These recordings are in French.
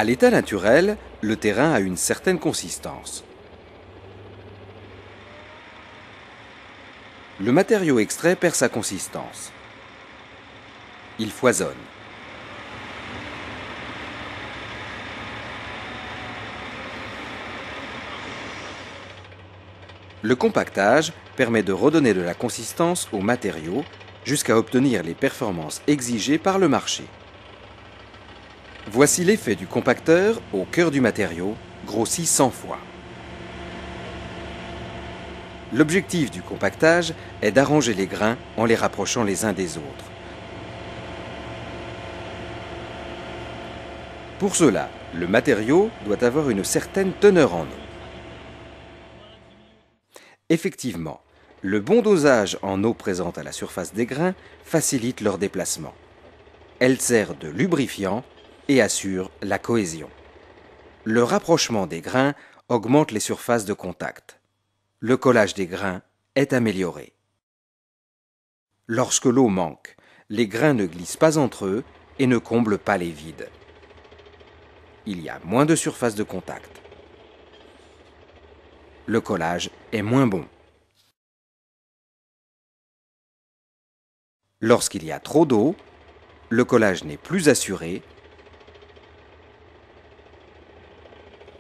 À l'état naturel, le terrain a une certaine consistance. Le matériau extrait perd sa consistance. Il foisonne. Le compactage permet de redonner de la consistance au matériau jusqu'à obtenir les performances exigées par le marché. Voici l'effet du compacteur au cœur du matériau, grossi 100 fois. L'objectif du compactage est d'arranger les grains en les rapprochant les uns des autres. Pour cela, le matériau doit avoir une certaine teneur en eau. Effectivement, le bon dosage en eau présente à la surface des grains facilite leur déplacement. Elle sert de lubrifiant et assure la cohésion. Le rapprochement des grains augmente les surfaces de contact. Le collage des grains est amélioré. Lorsque l'eau manque, les grains ne glissent pas entre eux et ne comblent pas les vides. Il y a moins de surface de contact. Le collage est moins bon. Lorsqu'il y a trop d'eau, le collage n'est plus assuré.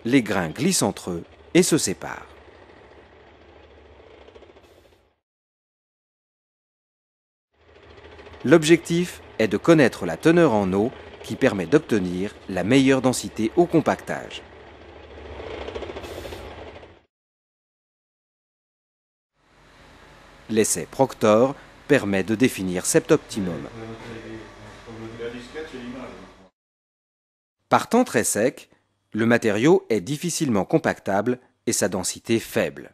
Les grains glissent entre eux et se séparent. L'objectif est de connaître la teneur en eau qui permet d'obtenir la meilleure densité au compactage. L'essai Proctor permet de définir cet optimum. Par temps très sec, le matériau est difficilement compactable et sa densité faible.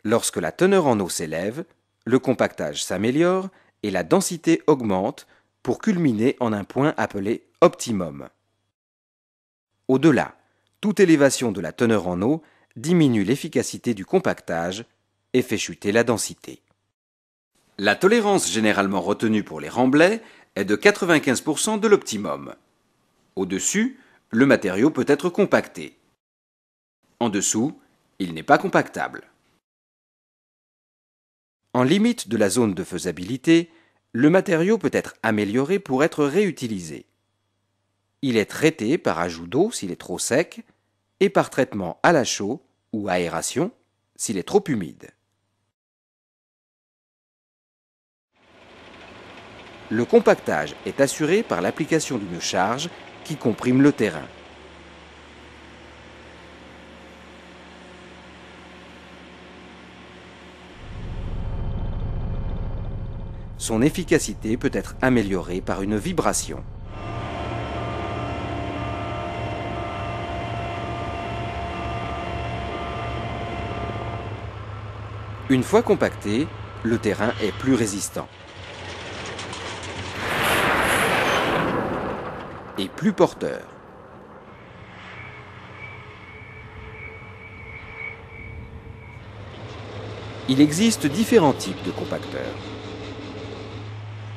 Lorsque la teneur en eau s'élève, le compactage s'améliore et la densité augmente pour culminer en un point appelé optimum. Au-delà, toute élévation de la teneur en eau diminue l'efficacité du compactage et fait chuter la densité. La tolérance généralement retenue pour les remblais est de 95% de l'optimum. Au-dessus, le matériau peut être compacté. En dessous, il n'est pas compactable. En limite de la zone de faisabilité, le matériau peut être amélioré pour être réutilisé. Il est traité par ajout d'eau s'il est trop sec et par traitement à la chaux ou aération s'il est trop humide. Le compactage est assuré par l'application d'une charge qui comprime le terrain. Son efficacité peut être améliorée par une vibration. Une fois compacté, le terrain est plus résistant et plus porteur. Il existe différents types de compacteurs.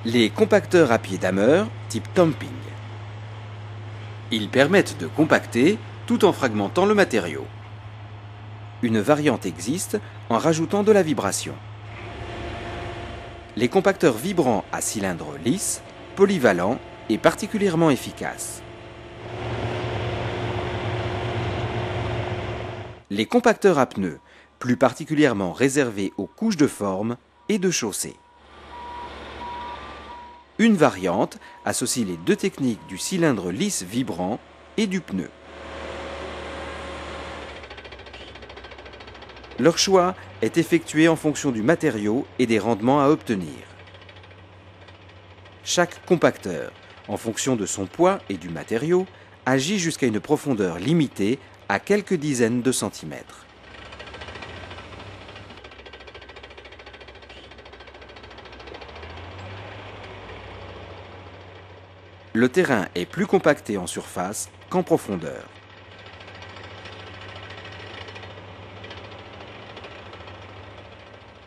Les compacteurs à pied dameur, type Tamping. Ils permettent de compacter tout en fragmentant le matériau. Une variante existe en rajoutant de la vibration. Les compacteurs vibrants à cylindre lisse, polyvalents et particulièrement efficaces. Les compacteurs à pneus, plus particulièrement réservés aux couches de forme et de chaussée. Une variante associe les deux techniques du cylindre lisse vibrant et du pneu. Leur choix est effectué en fonction du matériau et des rendements à obtenir. Chaque compacteur, en fonction de son poids et du matériau, agit jusqu'à une profondeur limitée à quelques dizaines de centimètres. Le terrain est plus compacté en surface qu'en profondeur.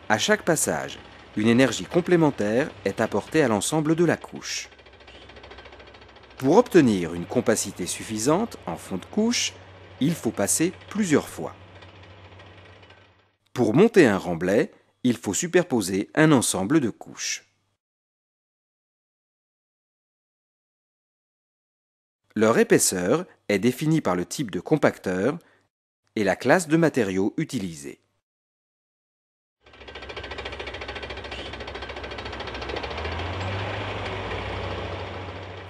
À chaque passage, une énergie complémentaire est apportée à l'ensemble de la couche. Pour obtenir une compacité suffisante en fond de couche, il faut passer plusieurs fois. Pour monter un remblai, il faut superposer un ensemble de couches. Leur épaisseur est définie par le type de compacteur et la classe de matériaux utilisés.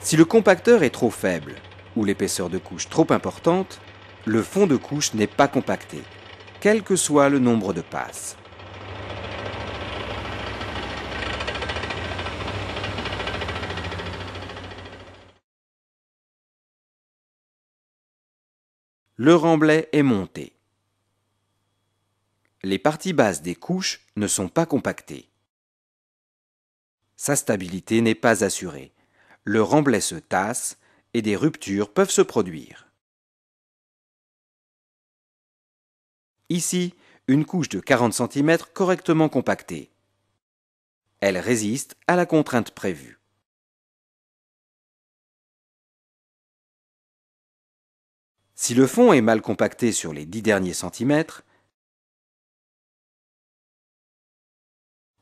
Si le compacteur est trop faible ou l'épaisseur de couche trop importante, le fond de couche n'est pas compacté, quel que soit le nombre de passes. Le remblai est monté. Les parties basses des couches ne sont pas compactées. Sa stabilité n'est pas assurée. Le remblai se tasse et des ruptures peuvent se produire. Ici, une couche de 40 cm correctement compactée. Elle résiste à la contrainte prévue. Si le fond est mal compacté sur les 10 derniers centimètres,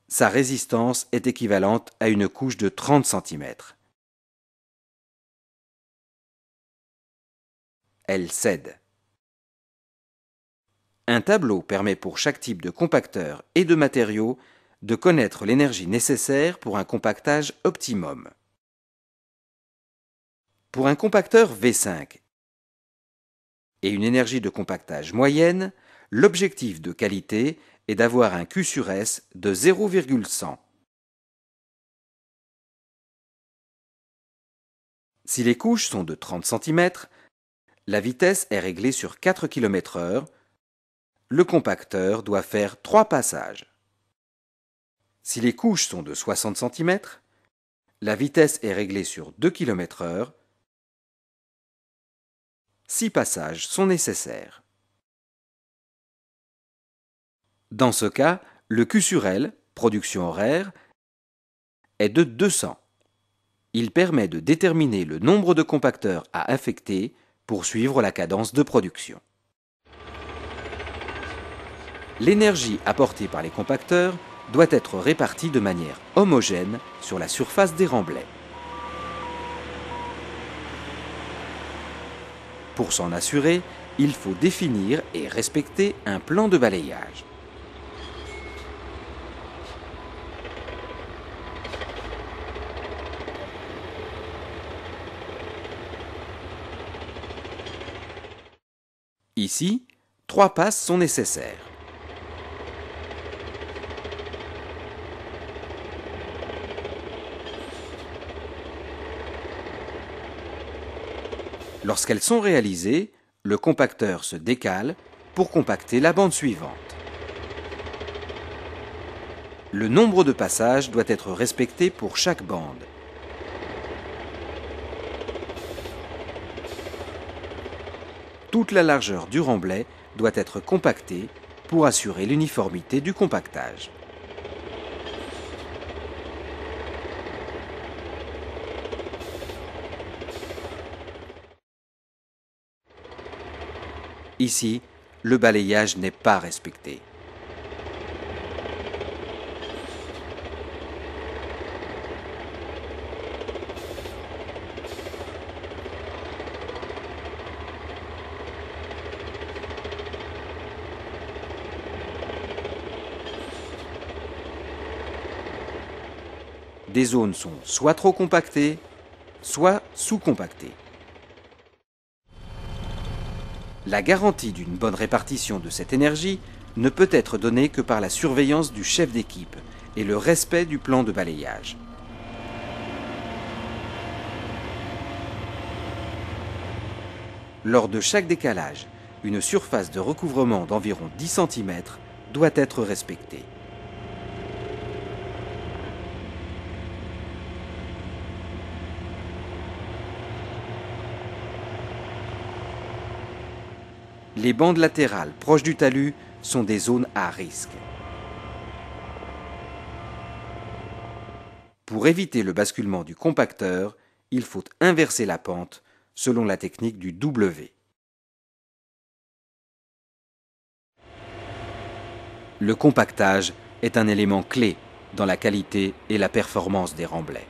sa résistance est équivalente à une couche de 30 cm. Elle cède. Un tableau permet pour chaque type de compacteur et de matériau de connaître l'énergie nécessaire pour un compactage optimum. Pour un compacteur V5 et une énergie de compactage moyenne, l'objectif de qualité est d'avoir un Q sur S de 0,100. Si les couches sont de 30 cm, la vitesse est réglée sur 4 km/h. Le compacteur doit faire 3 passages. Si les couches sont de 60 cm, la vitesse est réglée sur 2 km/h. 6 passages sont nécessaires. Dans ce cas, le Q sur L, production horaire, est de 200. Il permet de déterminer le nombre de compacteurs à affecter pour suivre la cadence de production. L'énergie apportée par les compacteurs doit être répartie de manière homogène sur la surface des remblais. Pour s'en assurer, il faut définir et respecter un plan de balayage. Ici, 3 passes sont nécessaires. Lorsqu'elles sont réalisées, le compacteur se décale pour compacter la bande suivante. Le nombre de passages doit être respecté pour chaque bande. Toute la largeur du remblai doit être compactée pour assurer l'uniformité du compactage. Ici, le balayage n'est pas respecté. Des zones sont soit trop compactées, soit sous-compactées. La garantie d'une bonne répartition de cette énergie ne peut être donnée que par la surveillance du chef d'équipe et le respect du plan de balayage. Lors de chaque décalage, une surface de recouvrement d'environ 10 cm doit être respectée. Les bandes latérales proches du talus sont des zones à risque. Pour éviter le basculement du compacteur, il faut inverser la pente selon la technique du W. Le compactage est un élément clé dans la qualité et la performance des remblais.